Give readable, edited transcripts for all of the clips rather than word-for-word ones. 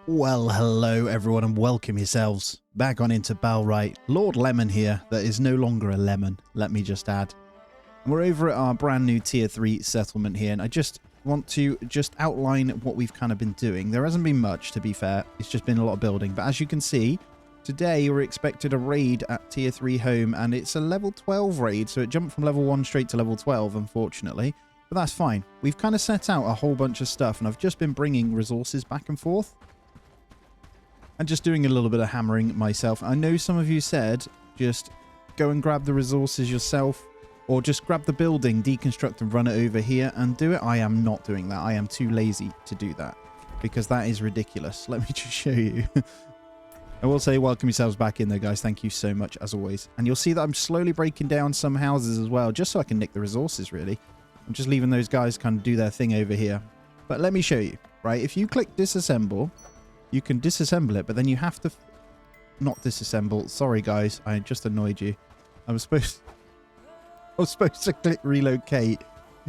Well, hello everyone and welcome yourselves back on into Bellwright. Lord Lemon here, that is no longer a lemon, let me just add. We're over at our brand new tier 3 settlement here, and I just want to outline what we've kind of been doing. There hasn't been much, to be fair, it's just been a lot of building, but as you can see, today we're expected a raid at tier 3 home, and it's a level 12 raid, so it jumped from level 1 straight to level 12, unfortunately. But that's fine. We've kind of set out a whole bunch of stuff, and I've just been bringing resources back and forth. And just doing a little bit of hammering myself. I know some of you said just go and grab the resources yourself, or just grab the building, deconstruct and run it over here and do it. I am not doing that. I am too lazy to do that because that is ridiculous. Let me just show you. I will say welcome yourselves back in there, guys. Thank you so much as always. And you'll see that I'm slowly breaking down some houses as well, just so I can nick the resources really. I'm just leaving those guys kind of do their thing over here. But let me show you, right? If you click disassemble, you can disassemble it, but then you have to not disassemble. Sorry, guys. I just annoyed you. I was supposed to click relocate.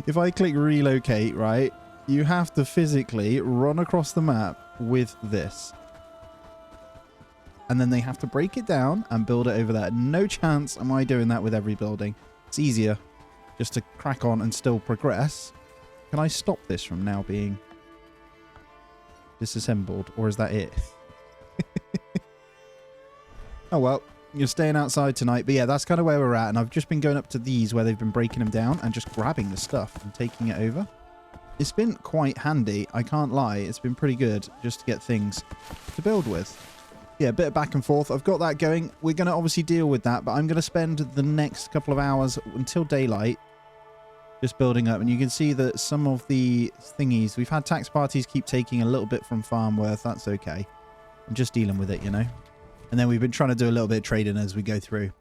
If I click relocate, right, you have to physically run across the map with this. And then they have to break it down and build it over there. No chance am I doing that with every building. It's easier just to crack on and still progress. Can I stop this from now being disassembled, or is that it? Oh well, you're staying outside tonight, but yeah, that's kind of where we're at, and I've just been going up to these where they've been breaking them down and just grabbing the stuff and taking it over. It's been quite handy, I can't lie. It's been pretty good just to get things to build with. Yeah, a bit of back and forth. I've got that going. We're going to obviously deal with that, but I'm going to spend the next couple of hours until daylight just building up, and you can see that some of the thingies, we've had tax parties keep taking a little bit from farm worth. That's okay. I'm just dealing with it, you know. And then we've been trying to do a little bit of trading as we go through.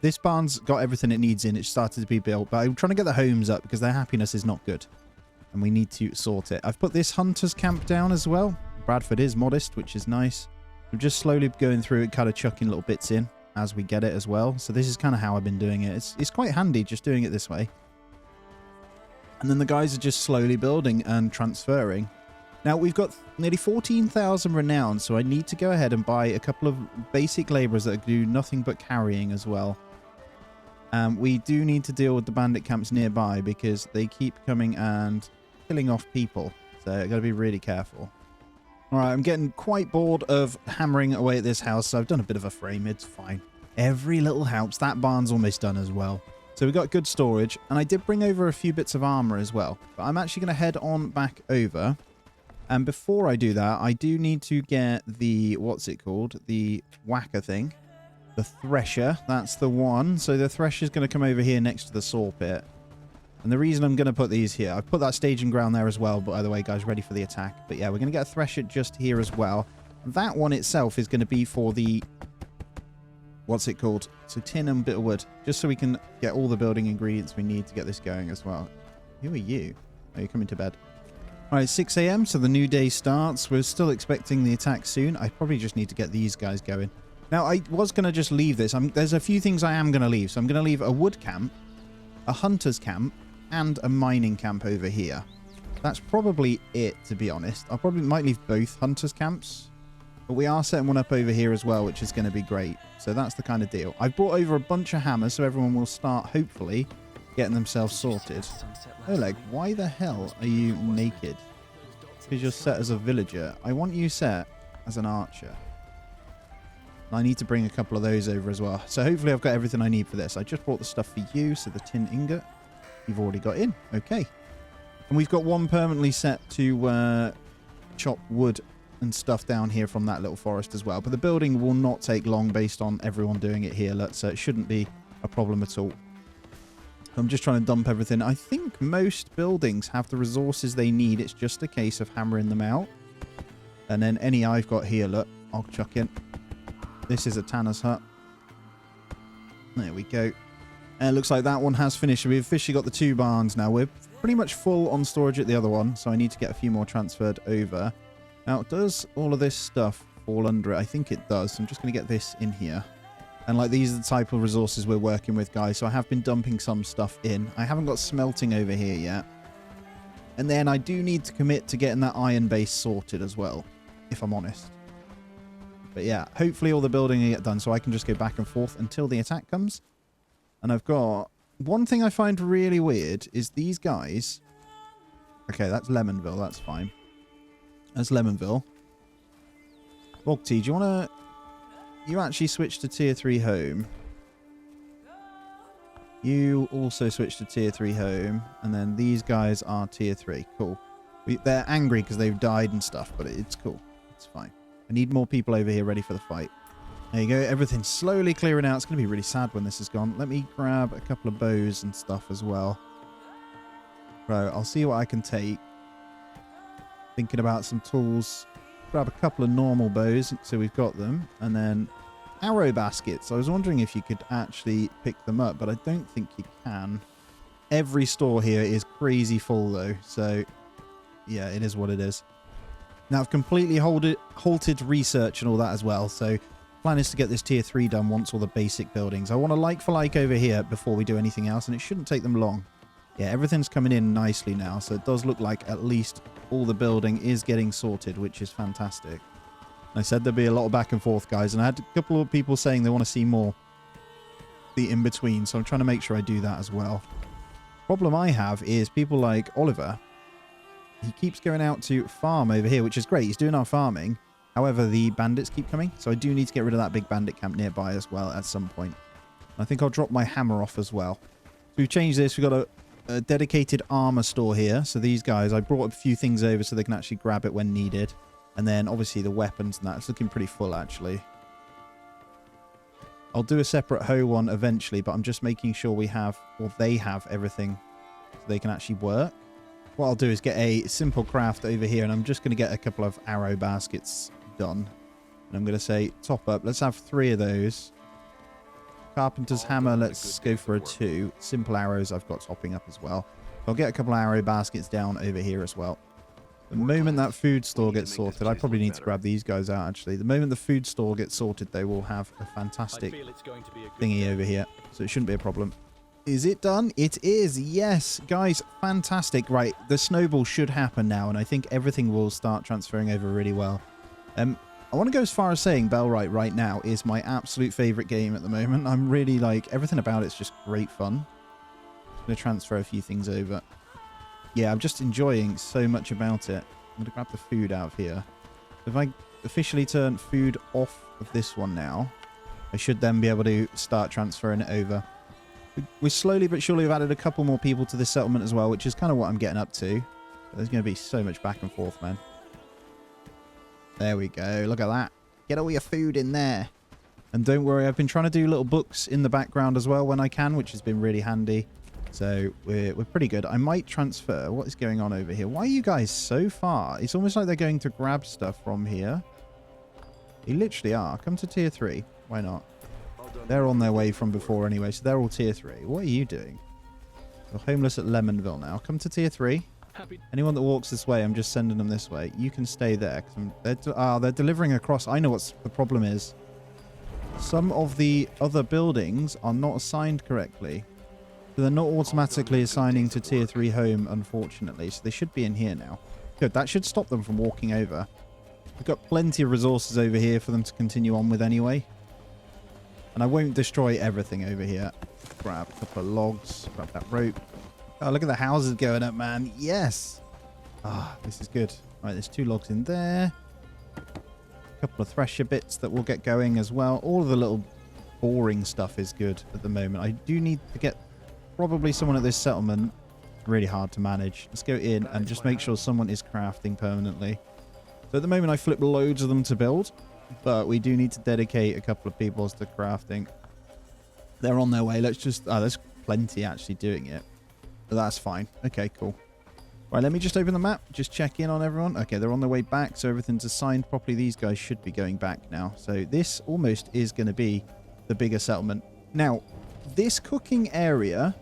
This barn's got everything it needs in. It started to be built, but I'm trying to get the homes up because their happiness is not good, and we need to sort it. I've put this hunter's camp down as well. Bradford is modest, which is nice. I'm just slowly going through it, kind of chucking little bits in as we get it as well. So this is kind of how I've been doing it. It's quite handy just doing it this way. And then the guys are just slowly building and transferring. Now, we've got nearly 14,000 renown, so I need to go ahead and buy a couple of basic labourers that do nothing but carrying as well. We do need to deal with the bandit camps nearby because they keep coming and killing off people. So I've got to be really careful. All right, I'm getting quite bored of hammering away at this house, so I've done a bit of a frame. It's fine. Every little helps. That barn's almost done as well. So we've got good storage, and I did bring over a few bits of armor as well. But I'm actually going to head on back over. And before I do that, I do need to get the, what's it called? The whacker thing. The thresher, that's the one. So the thresher's going to come over here next to the saw pit. And the reason I'm going to put these here, I've put that staging ground there as well, but by the way, guys, ready for the attack. But yeah, we're going to get a thresher just here as well. That one itself is going to be for the, what's it called? So tin and bit of wood, just so we can get all the building ingredients we need to get this going as well. Who are you? Oh, you're coming to bed. All right, 6 a.m. so the new day starts. We're still expecting the attack soon. I probably just need to get these guys going. Now, I was going to just leave this. There's a few things I am going to leave. So I'm going to leave a wood camp, a hunter's camp, and a mining camp over here. That's probably it, to be honest. I probably might leave both hunters camps, but we are setting one up over here as well, which is going to be great. So that's the kind of deal. I've brought over a bunch of hammers, so everyone will start, hopefully, getting themselves sorted. Oleg, why the hell are you naked? Because you're set as a villager. I want you set as an archer. I need to bring a couple of those over as well. So hopefully I've got everything I need for this. I just brought the stuff for you, so the tin ingot you've already got in. Okay. And we've got one permanently set to chop wood and stuff down here from that little forest as well. But the building will not take long based on everyone doing it here. So it shouldn't be a problem at all. I'm just trying to dump everything. I think most buildings have the resources they need. It's just a case of hammering them out. And then any I've got here, look, I'll chuck in. This is a tanner's hut. There we go. And it looks like that one has finished. We've officially got the 2 barns now. We're pretty much full on storage at the other one, so I need to get a few more transferred over. Now, does all of this stuff fall under it? I think it does. I'm just going to get this in here. And like these are the type of resources we're working with, guys. So I have been dumping some stuff in. I haven't got smelting over here yet. And then I do need to commit to getting that iron base sorted as well. if I'm honest. But yeah, hopefully all the building will get done so I can just go back and forth until the attack comes. And I've got... One thing I find really weird is these guys... Okay, that's Lemonville. That's fine. That's Lemonville. Bogty, do you want to... You actually switch to tier 3 home. You also switch to tier 3 home. And then these guys are tier 3. Cool. They're angry because they've died and stuff, but it's cool. It's fine. I need more people over here ready for the fight. There you go. Everything's slowly clearing out. It's going to be really sad when this is gone. Let me grab a couple of bows and stuff as well. Right, I'll see what I can take. Thinking about some tools. Grab a couple of normal bows, so we've got them. And then arrow baskets. I was wondering if you could actually pick them up, but I don't think you can. Every store here is crazy full, though. So, yeah, it is what it is. Now, I've completely halted research and all that as well. So, plan is to get this tier 3 done once all the basic buildings. I want a like for like over here before we do anything else, and it shouldn't take them long. Yeah, everything's coming in nicely now, so it does look like at least all the building is getting sorted, which is fantastic. I said there'd be a lot of back and forth, guys, and I had a couple of people saying they want to see more the in-between, so I'm trying to make sure I do that as well. Problem I have is people like Oliver. He keeps going out to farm over here, which is great. He's doing our farming. However, the bandits keep coming, so I do need to get rid of that big bandit camp nearby as well at some point. I think I'll drop my hammer off as well. So we've changed this. We've got a dedicated armor store here. So these guys, I brought a few things over so they can actually grab it when needed. And then obviously the weapons and that. It's looking pretty full, actually. I'll do a separate hoe one eventually, but I'm just making sure we have, or they have everything so they can actually work. What I'll do is get a simple craft over here, and I'm just going to get a couple of arrow baskets done. And I'm going to say top up. Let's have 3 of those. Carpenter's hammer, let's go for a 2. Simple arrows I've got topping up as well. I'll get a couple of arrow baskets down over here as well. The moment that food store gets sorted, I probably need to grab these guys out actually. The moment the food store gets sorted, they will have a fantastic thingy over here. So it shouldn't be a problem. Is it done? It is. Yes, guys, fantastic. Right, the snowball should happen now, and I think everything will start transferring over really well. I want to go as far as saying Bellwright right now is my absolute favorite game at the moment. I'm really like, everything about it's just great fun. I'm going to transfer a few things over. Yeah, I'm just enjoying so much about it. I'm going to grab the food out of here. If I officially turn food off of this one now, I should then be able to start transferring it over. We slowly but surely have added a couple more people to this settlement as well, which is kind of what I'm getting up to. But there's going to be so much back and forth, man. There we go. Look at that. Get all your food in there. And don't worry, I've been trying to do little books in the background as well when I can, which has been really handy. So we're pretty good. I might transfer. What is going on over here? Why are you guys so far? It's almost like they're going to grab stuff from here. They literally are. Come to tier 3. Why not? They're on their way from before anyway, so they're all tier 3. What are you doing? You're homeless at Lemonville now. Come to tier 3. Anyone that walks this way, I'm just sending them this way. You can stay there. They're delivering across. I know what the problem is. Some of the other buildings are not assigned correctly. So they're not automatically assigning to tier 3 home, unfortunately. So they should be in here now. Good. That should stop them from walking over. We've got plenty of resources over here for them to continue on with anyway. And I won't destroy everything over here. Grab a couple of logs. Grab that rope. Oh, look at the houses going up, man. Yes. Ah, this is good. Right, there's 2 logs in there. A couple of thresher bits that will get going as well. All of the little boring stuff is good at the moment. I do need to get probably someone at this settlement. Really hard to manage. Let's go in and just make sure someone is crafting permanently. So at the moment I flip loads of them to build, but we do need to dedicate a couple of people to crafting. They're on their way. Let's just... Oh, there's plenty actually doing it. But that's fine. Okay, cool. Right, let me just open the map. Just check in on everyone. Okay, they're on their way back, so everything's assigned properly. These guys should be going back now. So this almost is going to be the bigger settlement. Now, this cooking area,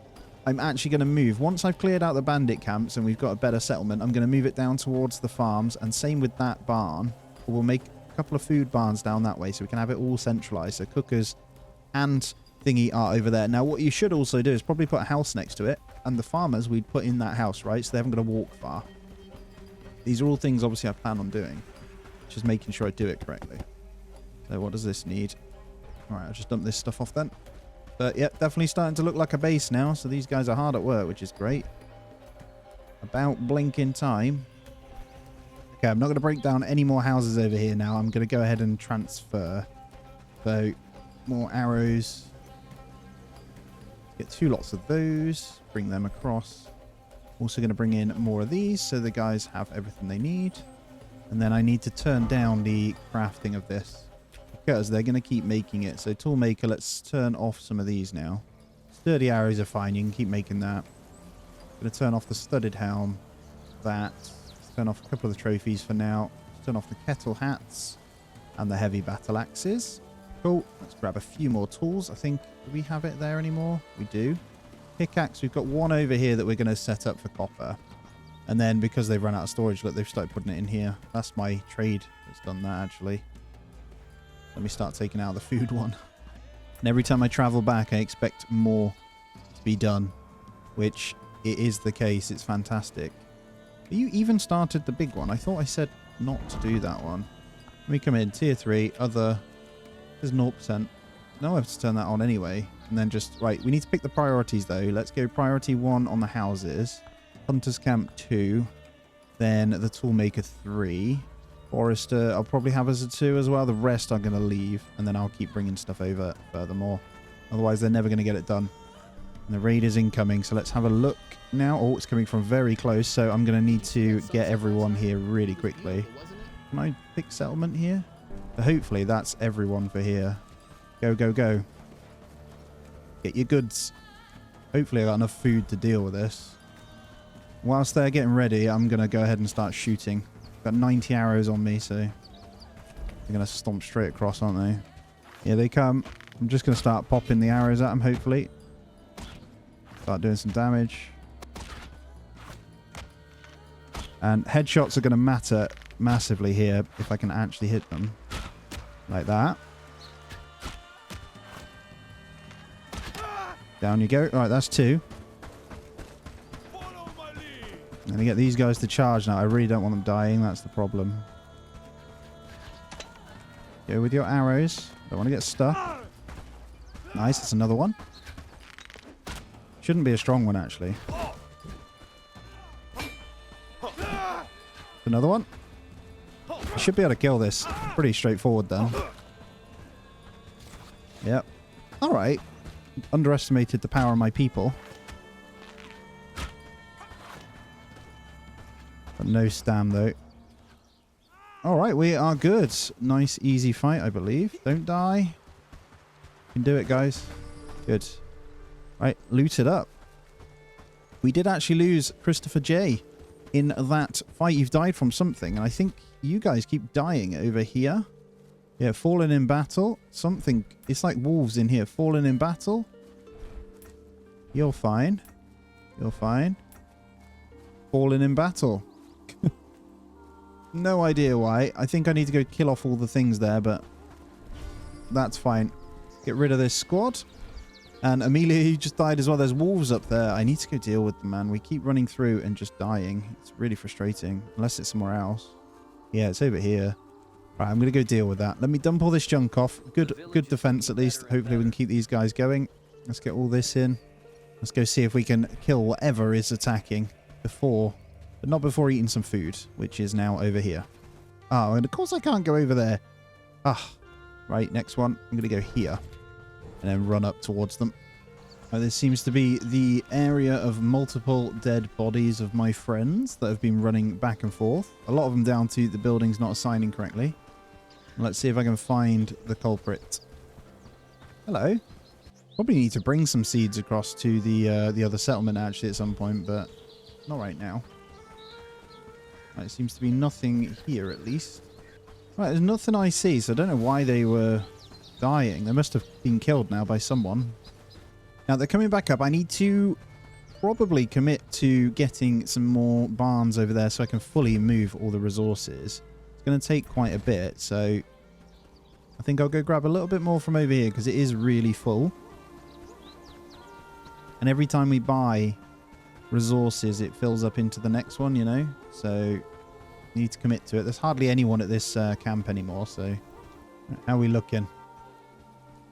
I'm actually going to move. Once I've cleared out the bandit camps and we've got a better settlement, I'm going to move it down towards the farms. And same with that barn. We'll make a couple of food barns down that way so we can have it all centralized. So cookers and thingy are over there. Now, what you should also do is probably put a house next to it. And the farmers we'd put in that house, right? So they haven't got to walk far. These are all things, obviously, I plan on doing. Just making sure I do it correctly. So what does this need? Alright, I'll just dump this stuff off then. But yeah, definitely starting to look like a base now. So these guys are hard at work, which is great. About blinking time. Okay, I'm not going to break down any more houses over here now. I'm going to go ahead and transfer. So, more arrows. Get 2 lots of those. Bring them across. Also going to bring in more of these so the guys have everything they need. And then I need to turn down the crafting of this because they're going to keep making it. So toolmaker, let's turn off some of these now. Sturdy arrows are fine. You can keep making that. I'm going to turn off the studded helm. That. Let's turn off a couple of the trophies for now. Let's turn off the kettle hats and the heavy battle axes. Cool. Let's grab a few more tools. I think, do we have it there anymore? We do. Pickaxe, we've got one over here that we're going to set up for copper. And then because they've run out of storage, look, they've started putting it in here. That's my trade that's done that, actually. Let me start taking out the food one. And every time I travel back, I expect more to be done, which it is the case. It's fantastic. You even started the big one. I thought I said not to do that one. Let me come in. Tier 3, other. There's 0%. No, I have to turn that on anyway. And then just, right, we need to pick the priorities though. Let's go priority 1 on the houses. Hunter's Camp 2. Then the Toolmaker 3. Forester, I'll probably have as a 2 as well. The rest I'm going to leave. And then I'll keep bringing stuff over furthermore. Otherwise, they're never going to get it done. And the raid is incoming. So let's have a look now. Oh, it's coming from very close. So I'm going to need to get everyone here really quickly. Can I pick settlement here? So hopefully that's everyone for here. Go, go, go. Get your goods. Hopefully I got enough food to deal with this. Whilst they're getting ready, I'm going to go ahead and start shooting. Got 90 arrows on me, so they're going to stomp straight across, aren't they? Here they come. I'm just going to start popping the arrows at them, hopefully. Start doing some damage. And headshots are going to matter massively here if I can actually hit them. Like that. Down you go. Alright, that's 2. I'm going to get these guys to charge now. I really don't want them dying. That's the problem. Go with your arrows. Don't want to get stuck. Nice. That's another one. Shouldn't be a strong one, actually. Another one. I should be able to kill this. Pretty straightforward, then. Yep. Alright. Underestimated the power of my people. But no stam, though. Alright, we are good. Nice, easy fight, I believe. Don't die. You can do it, guys. Good. Right, loot it up. We did actually lose Christopher J. in that fight. You've died from something, and I think you guys keep dying over here. Yeah, fallen in battle. Something. It's like wolves in here. Fallen in battle. You're fine. You're fine. Fallen in battle. No idea why. I think I need to go kill off all the things there, but that's fine. Get rid of this squad. And Amelia, you just died as well. There's wolves up there. I need to go deal with them, man. We keep running through and just dying. It's really frustrating. Unless it's somewhere else. Yeah, it's over here. Right, I'm going to go deal with that. Let me dump all this junk off. Good defense, at least. Hopefully we can keep these guys going. Let's get all this in. Let's go see if we can kill whatever is attacking before. But not before eating some food, which is now over here. Oh, and of course I can't go over there. Ah, right, next one. I'm going to go here. And then run up towards them. This seems to be the area of multiple dead bodies of my friends that have been running back and forth. A lot of them down to the buildings not assigning correctly. Let's see if I can find the culprit. Hello. Probably need to bring some seeds across to the other settlement actually at some point, but not right now. Right, it seems to be nothing here at least. Right, there's nothing I see, so I don't know why they were dying. They must have been killed now by someone. Now they're coming back up. I need to probably commit to getting some more barns over there so I can fully move all the resources. It's going to take quite a bit, so I think I'll go grab a little bit more from over here because it is really full. And every time we buy resources, it fills up into the next one, you know? So, You need to commit to it. There's hardly anyone at this camp anymore, so how are we looking?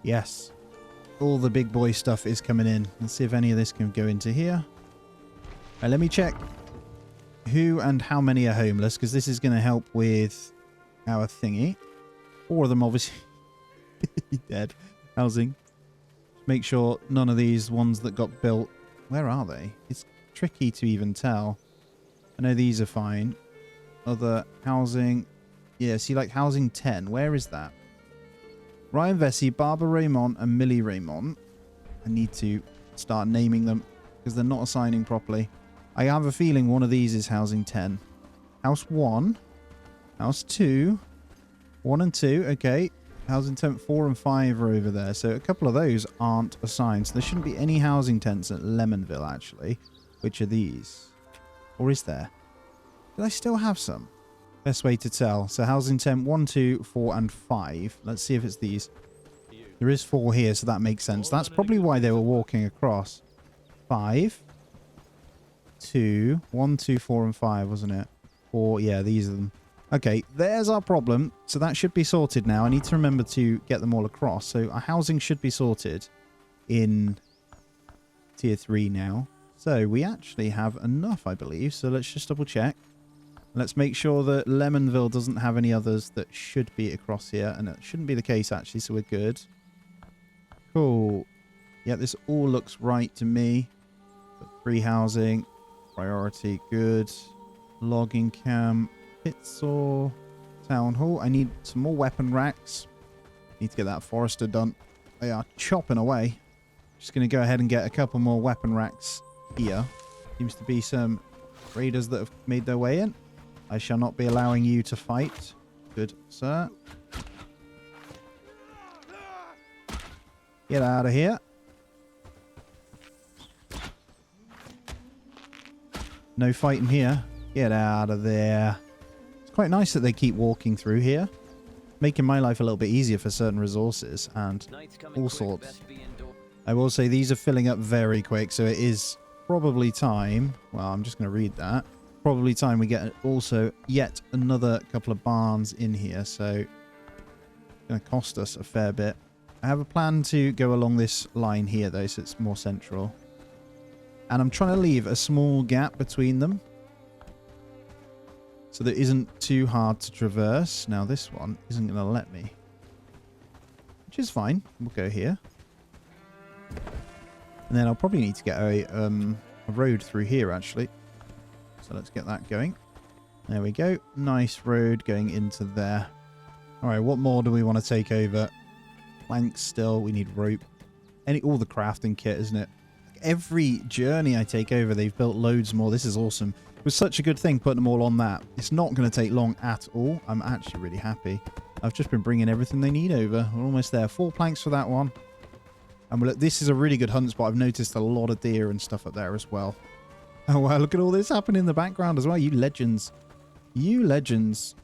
Yes. All the big boy stuff is coming in. Let's see if any of this can go into here. Right, let me check who and how many are homeless, because this is going to help with our thingy. 4 of them obviously dead. Housing. Make sure none of these ones that got built... Where are they? It's tricky to even tell. I know these are fine. Other housing... Yeah, see, like housing 10. Where is that? Ryan Vesey, Barbara Raymond, and Millie Raymond. I need to start naming them because they're not assigning properly. I have a feeling one of these is housing 10. House 1. House 2. 1 and 2. Okay. Housing tent 4 and 5 are over there. So a couple of those aren't assigned. So there shouldn't be any housing tents at Lemonville, actually. Which are these? Or is there? Did I still have some? Best way to tell. So housing tent 1, 2, 4, and 5. Let's see if it's these. There is 4 here, so that makes sense. That's probably why they were walking across. 5. 2. 1, 2, 4, and 5, wasn't it? 4. Yeah, these are them. Okay, there's our problem. So that should be sorted now. I need to remember to get them all across. So our housing should be sorted in tier 3 now. So we actually have enough, I believe. So let's just double check. Let's make sure that Lemonville doesn't have any others that should be across here. And it shouldn't be the case, actually, so we're good. Cool. Yeah, this all looks right to me. 3 housing. Priority, good. Logging camp. Pit saw. Town hall. I need some more weapon racks. Need to get that forester done. They are chopping away. Just going to go ahead and get a couple more weapon racks here. Seems to be some raiders that have made their way in. I shall not be allowing you to fight. Good, sir. Get out of here. No fighting here. Get out of there. It's quite nice that they keep walking through here. Making my life a little bit easier for certain resources and all sorts. I will say these are filling up very quick, so it is probably time. Well, I'm just going to read that. Probably time we get also yet another couple of barns in here, so it's going to cost us a fair bit. I have a plan to go along this line here, though, so it's more central. And I'm trying to leave a small gap between them so that it isn't too hard to traverse. Now, this one isn't going to let me, which is fine. We'll go here. And then I'll probably need to get a road through here, actually. So let's get that going. There we go. Nice road going into there. All right, what more do we want to take over? Planks still. We need rope. All the crafting kit, isn't it? Every journey I take over, they've built loads more. This is awesome. It was such a good thing putting them all on that. It's not going to take long at all. I'm actually really happy. I've just been bringing everything they need over. We're almost there. 4 planks for that one. And this is a really good hunt spot. I've noticed a lot of deer and stuff up there as well. Oh, wow. Look at all this happening in the background as well. You legends. You legends.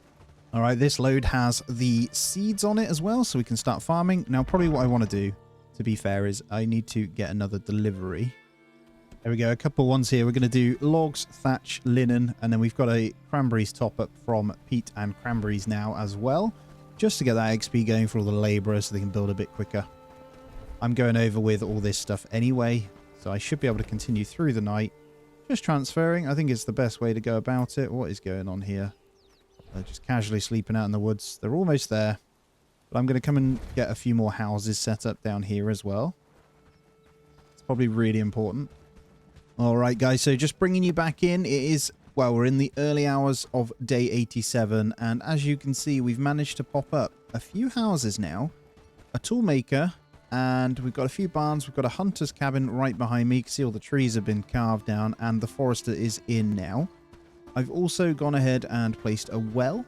All right. This load has the seeds on it as well, so we can start farming. Now, probably what I want to do, to be fair, is I need to get another delivery. There we go. A couple ones here. We're going to do logs, thatch, linen, and then we've got a cranberries top up from Pete and Cranberries now as well, just to get that XP going for all the laborers so they can build a bit quicker. I'm going over with all this stuff anyway, so I should be able to continue through the night. Just transferring. I think it's the best way to go about it. What is going on here? They're just casually sleeping out in the woods. They're almost there. But I'm going to come and get a few more houses set up down here as well. It's probably really important. All right, guys. So just bringing you back in. It is, well, we're in the early hours of day 87. And as you can see, we've managed to pop up a few houses now. A toolmaker. And we've got a few barns. We've got a hunter's cabin right behind me. You can see all the trees have been carved down. And the forester is in now. I've also gone ahead and placed a well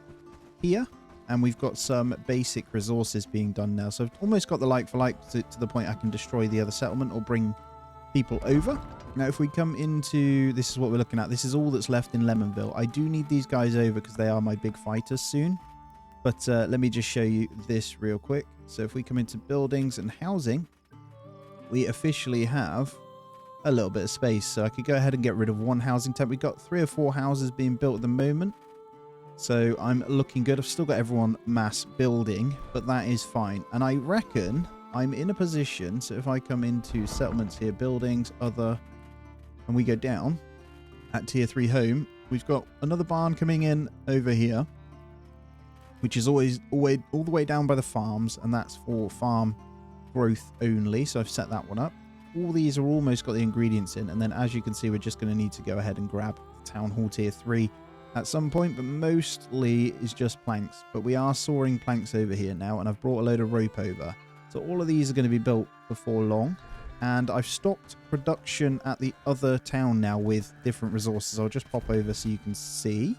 here. And we've got some basic resources being done now. So I've almost got the like for like to the point I can destroy the other settlement or bring people over. Now, if we come into... This is what we're looking at. This is all that's left in Lemonville. I do need these guys over because they are my big fighters soon. But let me just show you this real quick. So if we come into buildings and housing, we officially have a little bit of space. So I could go ahead and get rid of one housing tent. We've got 3 or 4 houses being built at the moment. So I'm looking good. I've still got everyone mass building, but that is fine. And I reckon I'm in a position, so if I come into settlements here, buildings, other, and we go down at tier 3 home, we've got another barn coming in over here, which is always all the way down by the farms, and that's for farm growth only. So I've set that one up. All these are almost got the ingredients in, and then as you can see, we're just going to need to go ahead and grab Town Hall tier 3 at some point, but mostly is just planks. But we are sawing planks over here now, and I've brought a load of rope over. So all of these are going to be built before long. And I've stopped production at the other town now with different resources. I'll just pop over so you can see.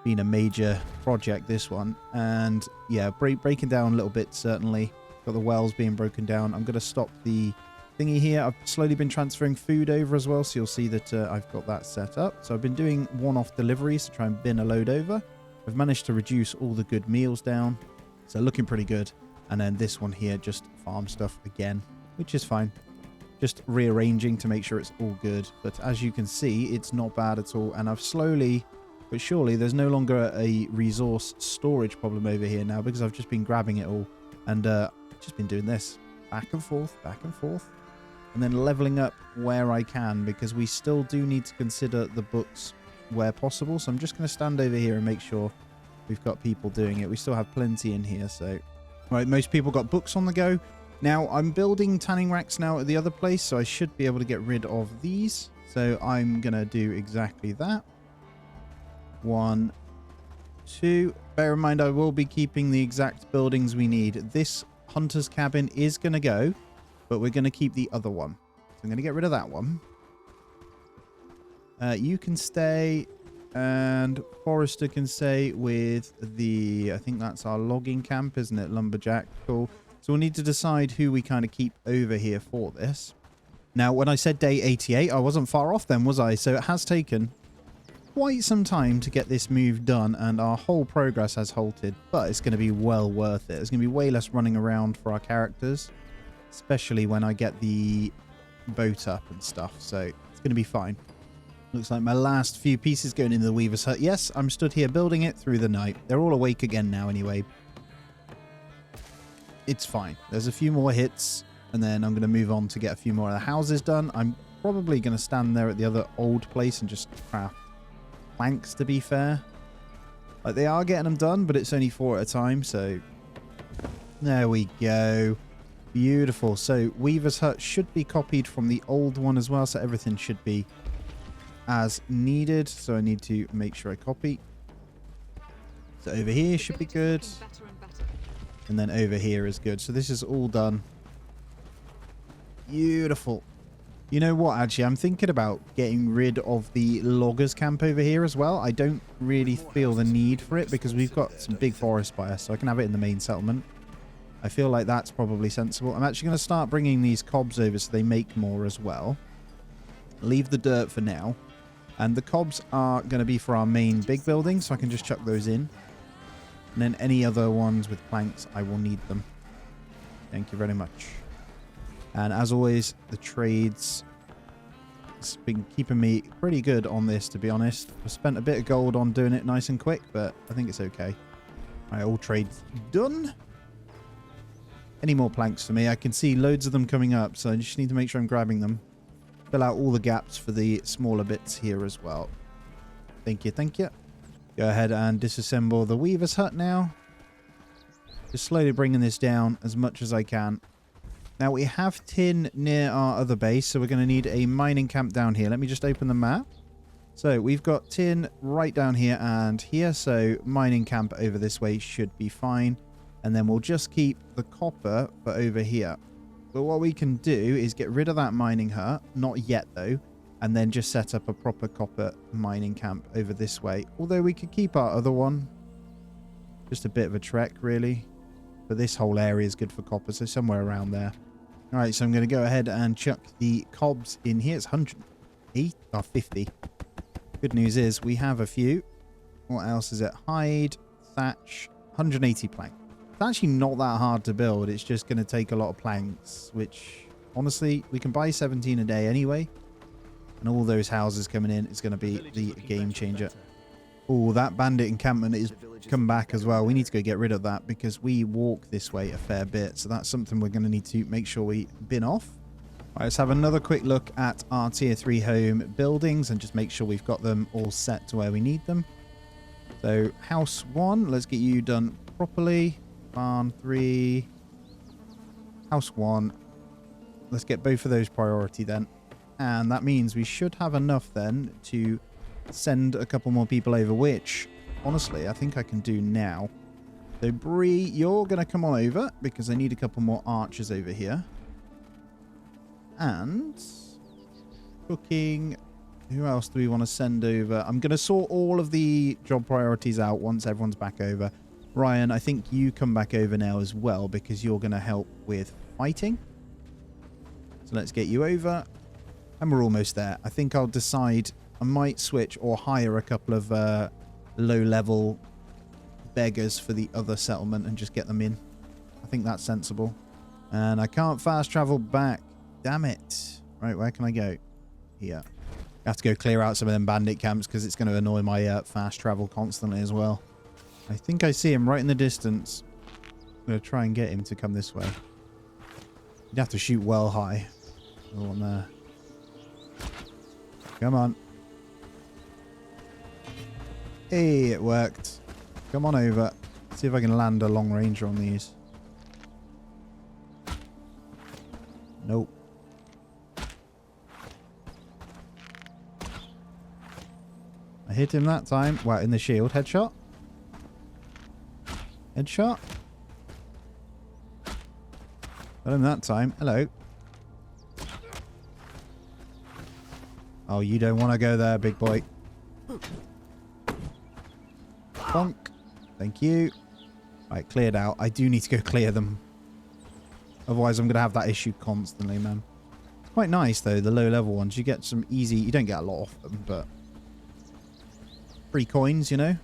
Been a major project, this one. And yeah, breaking down a little bit, certainly. Got the wells being broken down. I'm going to stop the thingy here. I've slowly been transferring food over as well, so you'll see that I've got that set up. So I've been doing one-off deliveries to try and bin a load over. I've managed to reduce all the good meals down, so looking pretty good. And then this one here, just farm stuff again, which is fine. Just rearranging to make sure it's all good. But as you can see, it's not bad at all. And I've slowly but surely, there's no longer a resource storage problem over here now, because I've just been grabbing it all and just been doing this back and forth, and then leveling up where I can, because we still do need to consider the books where possible. So I'm just going to stand over here and make sure we've got people doing it. We still have plenty in here. So, right, most people got books on the go. Now, I'm building tanning racks now at the other place, so I should be able to get rid of these. So I'm going to do exactly that. 1, 2. Bear in mind, I will be keeping the exact buildings we need. This hunter's cabin is going to go, but we're going to keep the other one. So I'm going to get rid of that one. You can stay, and Forrester can stay with the, I think that's our logging camp, isn't it? Lumberjack. Cool. So we'll need to decide who we kind of keep over here for this. Now, when I said day 88, I wasn't far off then, was I? So it has taken quite some time to get this move done, and our whole progress has halted, but it's going to be well worth it. There's going to be way less running around for our characters, especially when I get the boat up and stuff, so it's going to be fine. Looks like my last few pieces going into the Weaver's Hut. Yes, I'm stood here building it through the night. They're all awake again now anyway. It's fine. There's a few more hits, and then I'm going to move on to get a few more of the houses done. I'm probably going to stand there at the other old place and just craft planks, to be fair. Like, they are getting them done, but it's only 4 at a time, so there we go. Beautiful. So Weaver's Hut should be copied from the old one as well, so everything should be as needed. So I need to make sure I copy. So over here should be good, and then over here is good. So this is all done. Beautiful. You know what, actually, I'm thinking about getting rid of the loggers camp over here as well. I don't really feel the need for it because we've got some big forest by us, so I can have it in the main settlement. I feel like that's probably sensible. I'm actually going to start bringing these cobs over so they make more as well. Leave the dirt for now. And the cobs are going to be for our main big building, so I can just chuck those in. And then any other ones with planks, I will need them. Thank you very much. And as always, the trades, it's been keeping me pretty good on this, to be honest. I spent a bit of gold on doing it nice and quick, but I think it's okay. All right, all trades done. Any more planks for me? I can see loads of them coming up, so I just need to make sure I'm grabbing them. Fill out all the gaps for the smaller bits here as well. Thank you, thank you. Go ahead and disassemble the Weaver's Hut now. Just slowly bringing this down as much as I can. Now, we have tin near our other base, so we're going to need a mining camp down here. Let me just open the map. So we've got tin right down here and here, so mining camp over this way should be fine. And then we'll just keep the copper for over here. But what we can do is get rid of that mining hut, not yet though, and then just set up a proper copper mining camp over this way. Although we could keep our other one. Just a bit of a trek, really. But this whole area is good for copper, so somewhere around there. All right, so I'm going to go ahead and chuck the cobs in here. It's 108 or 50. Good news is we have a few. What else is it? Hide, thatch, 180 plank. It's actually not that hard to build. It's just going to take a lot of planks, which honestly, we can buy 17 a day anyway. And all those houses coming in is going to be the game changer. Oh, that bandit encampment is come back as well. We need to go get rid of that because we walk this way a fair bit. So that's something we're going to need to make sure we bin off. All right, let's have another quick look at our tier 3 home buildings and just make sure we've got them all set to where we need them. So house 1, let's get you done properly. Barn 3. House 1. Let's get both of those priority then. And that means we should have enough then to send a couple more people over, which honestly I think I can do now. So Bree, you're going to come on over because I need a couple more archers over here. And cooking, who else do we want to send over? I'm going to sort all of the job priorities out once everyone's back over. Ryan, I think you come back over now as well because you're going to help with fighting. So let's get you over. And we're almost there. I think I'll decide I might switch or hire a couple of low-level beggars for the other settlement and just get them in. I think that's sensible. And I can't fast travel back. Damn it. Right, where can I go? Here. I have to go clear out some of them bandit camps because it's going to annoy my fast travel constantly as well. I think I see him right in the distance. I'm going to try and get him to come this way. You'd have to shoot well high. Oh, on there. Come on. Hey, it worked. Come on over. See if I can land a long ranger on these. Nope. I hit him that time. Wow, in the shield. Headshot. Headshot. Got him that time. Hello. Oh, you don't want to go there, big boy. Bonk. Thank you. Right, cleared out. I do need to go clear them. Otherwise, I'm going to have that issue constantly, man. It's quite nice, though, the low-level ones. You get some easy... You don't get a lot of them, but... free coins, you know?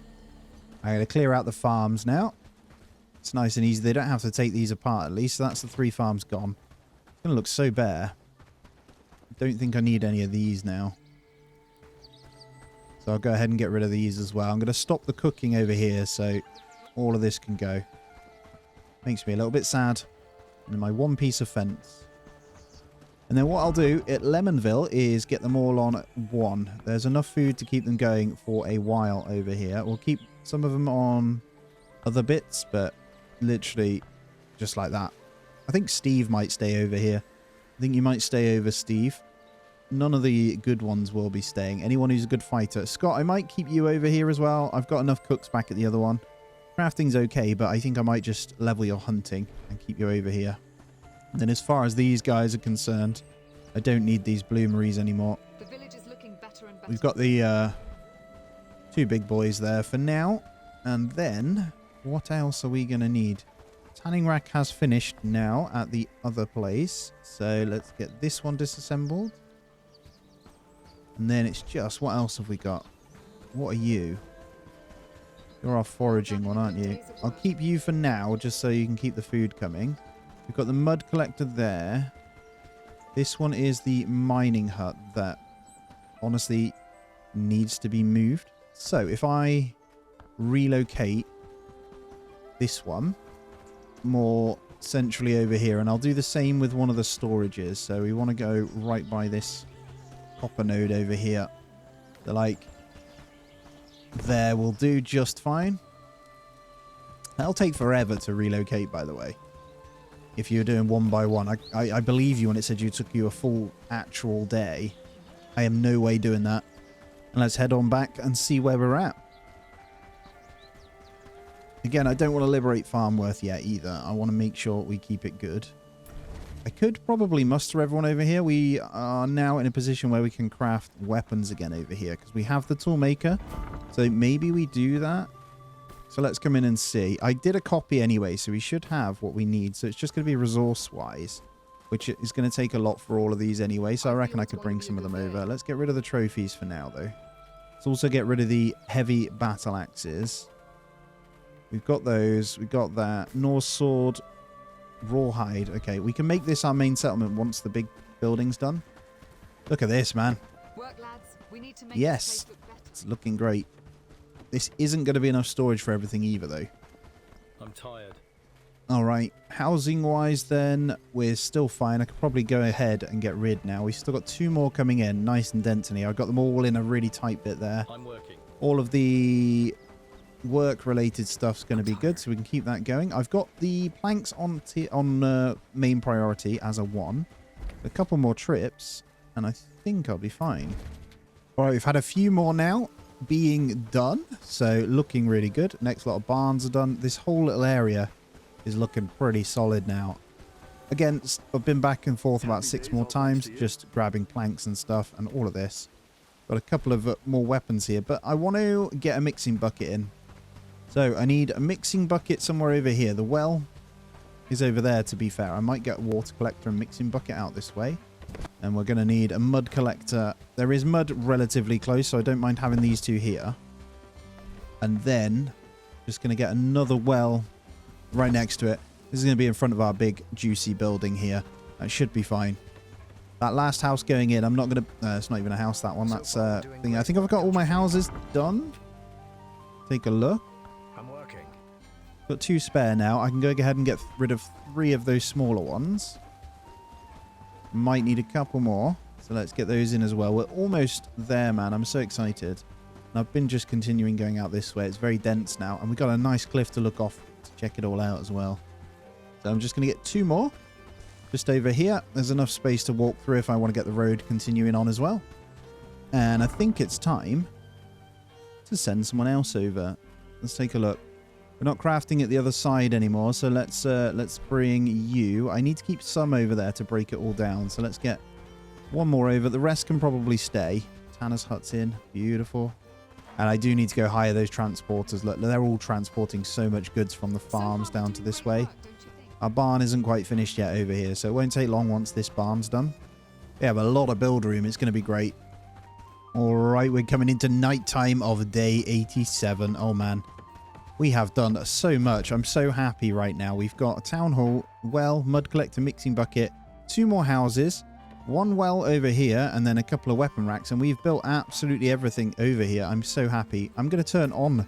I'm going to clear out the farms now. It's nice and easy. They don't have to take these apart, at least. So that's the 3 farms gone. It's going to look so bare. Don't think I need any of these now. So I'll go ahead and get rid of these as well. I'm going to stop the cooking over here so all of this can go. Makes me a little bit sad. And my one piece of fence. And then what I'll do at Lemonville is get them all on 1. There's enough food to keep them going for a while over here. We'll keep some of them on other bits, but literally just like that. I think Steve might stay over here. I think you might stay over, Steve. None of the good ones will be staying. Anyone who's a good fighter. Scott, I might keep you over here as well. I've got enough cooks back at the other one. Crafting's okay, but I think I might just level your hunting and keep you over here. And then as far as these guys are concerned, I don't need these bloomeries anymore. The village is looking better and better. We've got the 2 big boys there for now. And then, what else are we going to need? Tanning rack has finished now at the other place. So let's get this one disassembled. And then it's just, what else have we got? What are you? You're our foraging one, aren't you? I'll keep you for now, just so you can keep the food coming. We've got the mud collector there. This one is the mining hut that honestly needs to be moved. So if I relocate this one more centrally over here, and I'll do the same with one of the storages. So we want to go right by this copper node over here. So like there will do just fine. That'll take forever to relocate, by the way. If you're doing one by one. I believe you when it said you took you a full actual day. I am no way doing that. And let's head on back and see where we're at. Again, I don't want to liberate Farmworth yet either. I want to make sure we keep it good. I could probably muster everyone over here. We are now in a position where we can craft weapons again over here because we have the toolmaker. So maybe we do that. So let's come in and see. I did a copy anyway, so we should have what we need. So it's just going to be resource-wise, which is going to take a lot for all of these anyway. So I reckon I could bring some of them over. Let's get rid of the trophies for now, though. Let's also get rid of the heavy battle axes. We've got those. We've got that. Norse sword. Rawhide. Okay, we can make this our main settlement once the big building's done. Look at this, man. Work, lads. We need to make yes. this place look better. It's looking great. This isn't going to be enough storage for everything either, though. I'm tired. Alright, housing-wise then, we're still fine. I could probably go ahead and get rid now. We've still got 2 more coming in, nice and densely. I've got them all in a really tight bit there. I'm working. All of the work-related stuff's going to be good, so we can keep that going. I've got the planks on main priority as a 1. A couple more trips, and I think I'll be fine. Alright, we've had a few more now being done, so looking really good. Next lot of barns are done. This whole little area is looking pretty solid now. Again, I've been back and forth about 6 more times, just grabbing planks and stuff and all of this. Got a couple of more weapons here, but I want to get a mixing bucket in. So I need a mixing bucket somewhere over here. The well is over there, to be fair. I might get a water collector and mixing bucket out this way. And we're going to need a mud collector. There is mud relatively close, so I don't mind having these 2 here. And then just going to get another well right next to it. This is going to be in front of our big juicy building here. That should be fine. That last house going in, I'm not going to... it's not even a house, that one. That's thing. I think I've got all my houses done. Take a look. I'm working. Got 2 spare now. I can go ahead and get rid of 3 of those smaller ones. Might need a couple more. So let's get those in as well. We're almost there, man. I'm so excited. And I've been just continuing going out this way. It's very dense now. And we've got a nice cliff to look off to check it all out as well. So I'm just going to get 2 more. Just over here. There's enough space to walk through if I want to get the road continuing on as well. And I think it's time to send someone else over. Let's take a look. We're not crafting at the other side anymore, so let's bring you. I need to keep some over there to break it all down, so let's get 1 more over. The rest can probably stay. Tanner's hut's in. Beautiful. And I do need to go hire those transporters. Look, they're all transporting so much goods from the farms down to this way. Our barn isn't quite finished yet over here, so it won't take long once this barn's done. We have a lot of build room. It's going to be great. All right, we're coming into nighttime of day 87. Oh, man. We have done so much. I'm so happy right now. We've got a town hall, well, mud collector, mixing bucket, 2 more houses, 1 well over here, and then a couple of weapon racks. And we've built absolutely everything over here. I'm so happy. I'm going to turn on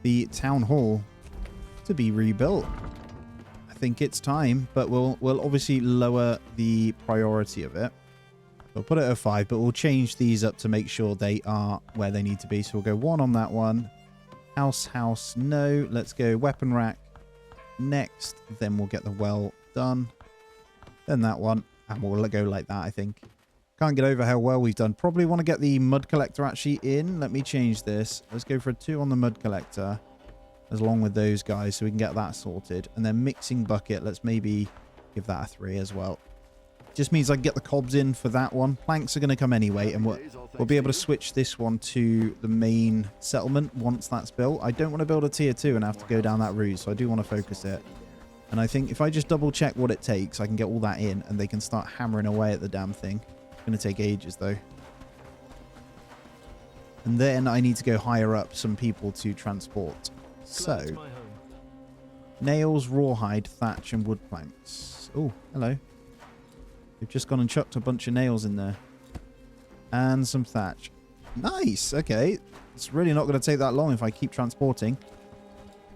the town hall to be rebuilt. I think it's time, but we'll obviously lower the priority of it. We'll put it at 5, but we'll change these up to make sure they are where they need to be. So we'll go 1 on that one. House, no. Let's go weapon rack next. Then we'll get the well done. Then that one. And we'll go like that, I think. Can't get over how well we've done. Probably want to get the mud collector actually in. Let me change this. Let's go for a 2 on the mud collector. As long with those guys so we can get that sorted. And then mixing bucket. Let's maybe give that a 3 as well. Just means I can get the cobs in for that one. Planks are going to come anyway, and we'll be able to switch this one to the main settlement once that's built. I don't want to build a tier 2 and have to go down that route, so I do want to focus it. And I think if I just double check what it takes, I can get all that in, and they can start hammering away at the damn thing. It's going to take ages, though. And then I need to go hire up some people to transport. So, nails, rawhide, thatch, and wood planks. Oh, hello. We've just gone and chucked a bunch of nails in there. And some thatch. Nice. Okay. It's really not going to take that long if I keep transporting.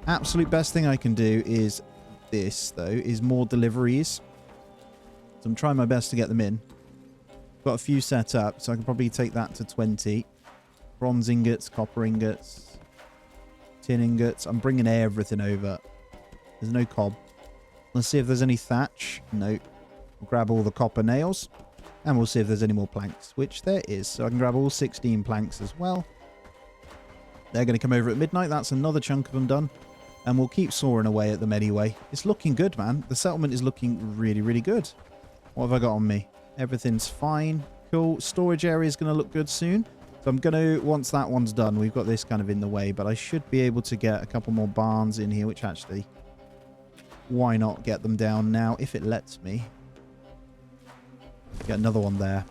Absolute best thing I can do is this, though, is more deliveries. So I'm trying my best to get them in. Got a few set up, so I can probably take that to 20. Bronze ingots, copper ingots, tin ingots. I'm bringing everything over. There's no cob. Let's see if there's any thatch. Nope. We'll grab all the copper nails, and we'll see if there's any more planks, which there is. So I can grab all 16 planks as well. They're going to come over at midnight. That's another chunk of them done. And we'll keep sawing away at them anyway. It's looking good, man. The settlement is looking really, really good. What have I got on me? Everything's fine. Cool. Storage area is going to look good soon. So I'm going to, once that one's done, we've got this kind of in the way, but I should be able to get a couple more barns in here, which actually, why not get them down now if it lets me? Get another one there.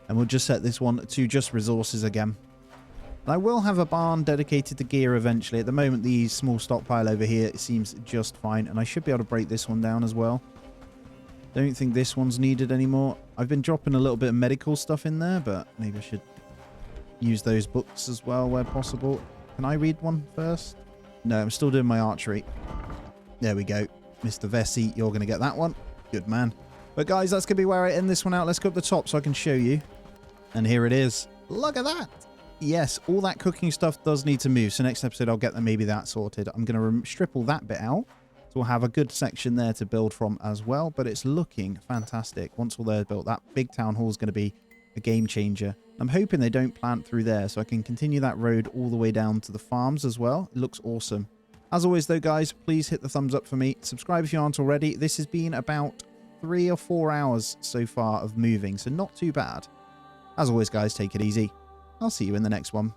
And we'll just set this one to just resources again. And I will have a barn dedicated to gear eventually. At the moment, the small stockpile over here, it seems just fine. And I should be able to break this one down as well. Don't think this one's needed anymore. I've been dropping a little bit of medical stuff in there, but maybe I should use those books as well where possible. Can I read one first? No, I'm still doing my archery. There we go. Mr. Vesey, you're going to get that one. Good man. But guys, that's going to be where I end this one out. Let's go up the top so I can show you. And here it is. Look at that. Yes, all that cooking stuff does need to move. So next episode, I'll get maybe that sorted. I'm going to strip all that bit out. So we'll have a good section there to build from as well. But it's looking fantastic. Once all they're built, that big town hall is going to be a game changer. I'm hoping they don't plant through there so I can continue that road all the way down to the farms as well. It looks awesome. As always though, guys, please hit the thumbs up for me. Subscribe if you aren't already. This has been about 3 or 4 hours so far of moving, so not too bad. As always, guys, take it easy. I'll see you in the next one.